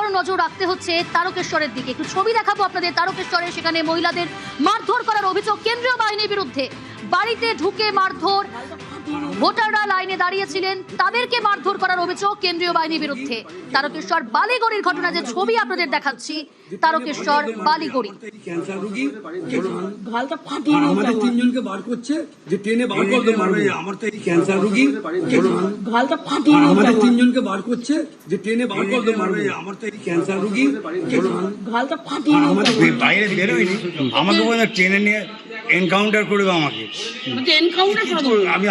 আবারও নজর রাখতে হচ্ছে তারকেশ্বরের দিকে। একটু ছবি দেখাবো আপনাদের তারকেশ্বরে, সেখানে মহিলাদের মারধর করার অভিযোগ কেন্দ্রীয় বাহিনীর বিরুদ্ধে। বাড়িতে ঢুকে মারধর, ভোটাররা লাইনে দাঁড়িয়েছিলেন তাদেরকে মারধর করার অভিযোগ কেন্দ্রীয় বাহিনীর বিরুদ্ধে। তারকেশ্বর বালিগড়ির ঘটনা, যে ছবি আপনাদের দেখাচ্ছি তারকেশ্বর বালিগড়ি। ক্যান্সার রোগী আমাদের তিনজনকে বার করছে যে ট্রেনে বার করতে পারবে। আমার তো এই ক্যান্সার রোগী আমাদের তিনজনকে বার করছে যে ট্রেনে বার করতে পারবে। আমার তো এই ক্যান্সার রোগী আমাদের বাইরে বেরোয়নি, আমাকে বলে ট্রেনে নিয়ে এনকাউন্টার করবে আমাকে।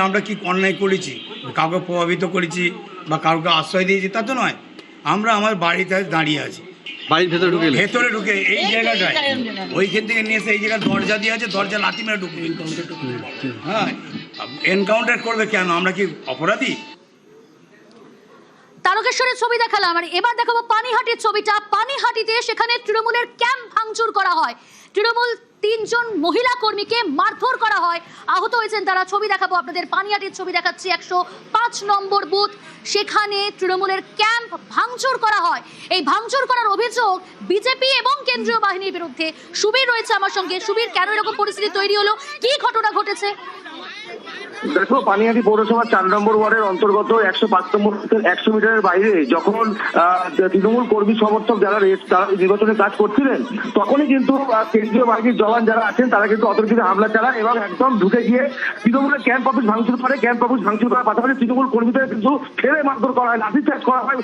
আমরা কি অন্যায় করেছি, কাউকে প্রভাবিত করেছি বা কাউকে আশ্রয় দিয়েছি তা তো নয়। আমরা আমার বাড়িতে দাঁড়িয়ে আছি, বাড়ির ভেতরে ঢুকে এই জায়গাটায় ওইখান থেকে নিয়ে এসে এই জায়গায় দরজা দিয়ে আছে, দরজা লাথি মেরে ঢুকবে। হ্যাঁ, এনকাউন্টার করবে কেন? আমরা কি অপরাধী? তারকেশ্বরের ছবি দেখালাম, আর এবার দেখাবো পানিহাটির ছবিটা। পানিহাটিতে সেখানে তৃণমূলের ক্যাম্প ভাঙচুর করা হয়। তৃণমূল 3 জন মহিলা কর্মীকে মারধর করা হয়, আহত হয়েছেন তারা। ছবি দেখাবো আপনাদের, পানিহাটির ছবি দেখাচ্ছি। 105 নম্বর বুথ, সেখানে তৃণমূলের ক্যাম্প ভাঙচুর করা হয়। এই ভাঙচুর করার অভিযোগ বিজেপি এবং কেন্দ্রীয় বাহিনীর বিরুদ্ধে। সুবীর রয়েছে আমার সঙ্গে। সুবীর, কেন এরকম পরিস্থিতি তৈরি হলো, কি ঘটনা ঘটেছে? দেখো, পানিহাটি পৌরসভার 4 নম্বর ওয়ার্ডের অন্তর্গত 105 নম্বর 100 মিটারের বাইরে যখন তৃণমূল কর্মী সমর্থক যারা নির্বাচনে কাজ করছিলেন, তখনই কিন্তু কেন্দ্রীয় বাহিনীর জওয়ান যারা আছেন তারা কিন্তু অতর্কিত হামলা চালায় এবং একদম ঢুকে গিয়ে তৃণমূলের ক্যাম্প অফিস ভাঙচুর করে। ক্যাম্প অফিস ভাঙচুর করার পাশাপাশি তৃণমূল কর্মীদের কিন্তু ফেলে মারধর করা হয়, লাঠিচার্জ করা হয়,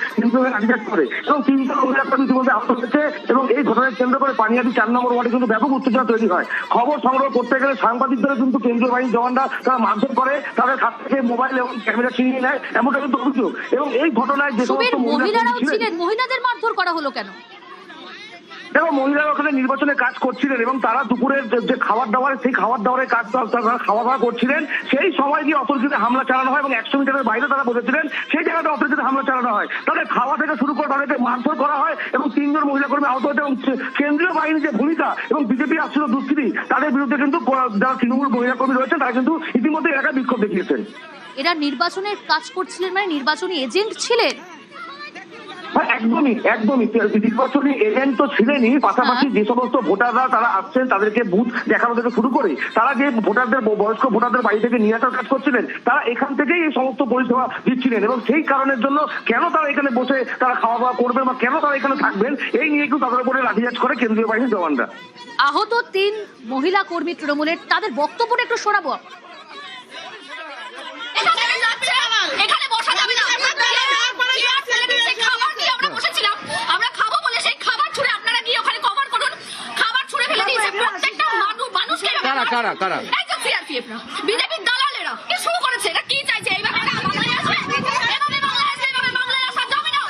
লাঠিচার্জ করে এবং 3 জন মহিলা কর্মী ইতিমধ্যে আহত হয়েছে। এবং এই ঘটনাকে কেন্দ্র করে পানিহাটি 4 নম্বর ওয়ার্ডে কিন্তু ব্যাপক উত্তেজনা তৈরি হয়। খবর সংগ্রহ করতে গেলে সাংবাদিকদের কিন্তু কেন্দ্রীয় বাহিনীর জওয়ানরা তারা মারধর করে, তাদের হাত থেকে মোবাইল এবং ক্যামেরা ছিনিয়ে নেয়, এমনটা কিন্তু অভিযোগ। এবং এই ঘটনায় যে সমস্ত মহিলারাও ছিলেন, মহিলাদের মারধর করা হলো কেন? দেখো, মহিলারা ওখানে নির্বাচনে কাজ করছিলেন এবং তারা দুপুরের যে খাবার দাবার, সেই খাবার দাবারের কাজ তারা খাওয়া দাওয়া করছিলেন। সেই সময় গিয়ে অতর্কিত হামলা চালানো হয় এবং 100 মিটারের বাইরে তারা বসেছিলেন, সেই জায়গাতে অতর্কিত হামলা চালানো হয়। তাদের খাওয়া থেকে শুরু করে তাদেরকে মারধর করা হয় এবং 3 জন মহিলা কর্মী আহত হয়েছে। এবং কেন্দ্রীয় বাহিনীর যে ভূমিকা এবং বিজেপি আশ্রিত দুষ্কৃতী, তাদের বিরুদ্ধে কিন্তু যারা তৃণমূল মহিলা কর্মী রয়েছেন তারা কিন্তু ইতিমধ্যে এলাকায় বিক্ষোভ দেখিয়েছেন। এরা নির্বাচনের কাজ করছিলেন, মানে নির্বাচনী এজেন্ট ছিলেন? একদমই নির্বাচনী এজেন্ট তো ছিলেনই, পাশাপাশি যে সমস্ত ভোটাররা তারা আসছেন তাদেরকে বুথ দেখানো থেকে শুরু করে তারা যে ভোটারদের, বয়স্ক ভোটারদের বাড়ি থেকে নিয়ে আসার কাজ করছিলেন, তারা এখান থেকেই এই সমস্ত পরিষেবা দিচ্ছিলেন। এবং সেই কারণের জন্য কেন তারা এখানে বসে তারা খাওয়া দাওয়া করবেন বা কেন তারা এখানে থাকবেন, এই নিয়ে একটু তাদের উপরে লাঠিচার্জ করে কেন্দ্রীয় বাহিনীর জওয়ানরা। আহত 3 মহিলা কর্মী তৃণমূলের, তাদের বক্তব্যটা একটু শোনাবো। এখানে বসা যাবে না, বসেছিলাম আমরা খাবো বলে সেই খাবার ছুঁড়ে আপনারা গিয়ে ওখানে কভার করুন। খাবার ছুঁড়ে ফেলে দিয়েছে প্রত্যেকটা মানুষকে। কারা একদম সিআরপিএফ না, বিজেপির দালালেরা কে শুরু করেছে। এটা কি চাইছে? এইভাবে বাংলায় আসবে, এভাবে বাংলায় আসা যাবে না।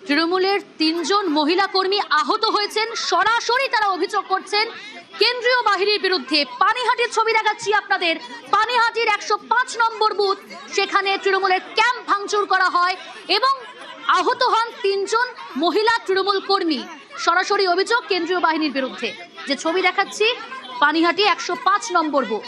তৃণমূলের 3 জন মহিলা কর্মী আহত হয়েছেন, সরাসরি তারা অভিযোগ করছেন কেন্দ্রীয় বাহিনীর বিরুদ্ধে। পানিহাটির ছবি দেখাচ্ছি আপনাদের, পানিহাটির 105 নম্বর বুথ, সেখানে তৃণমূলের ক্যাম্প ভাঙচুর করা হয় এবং আহত হন 3 জন মহিলা তৃণমূল কর্মী। সরাসরি অভিযোগ কেন্দ্রীয় বাহিনীর বিরুদ্ধে। যে ছবি দেখাচ্ছি পানিহাটি 105 নম্বর বুথ।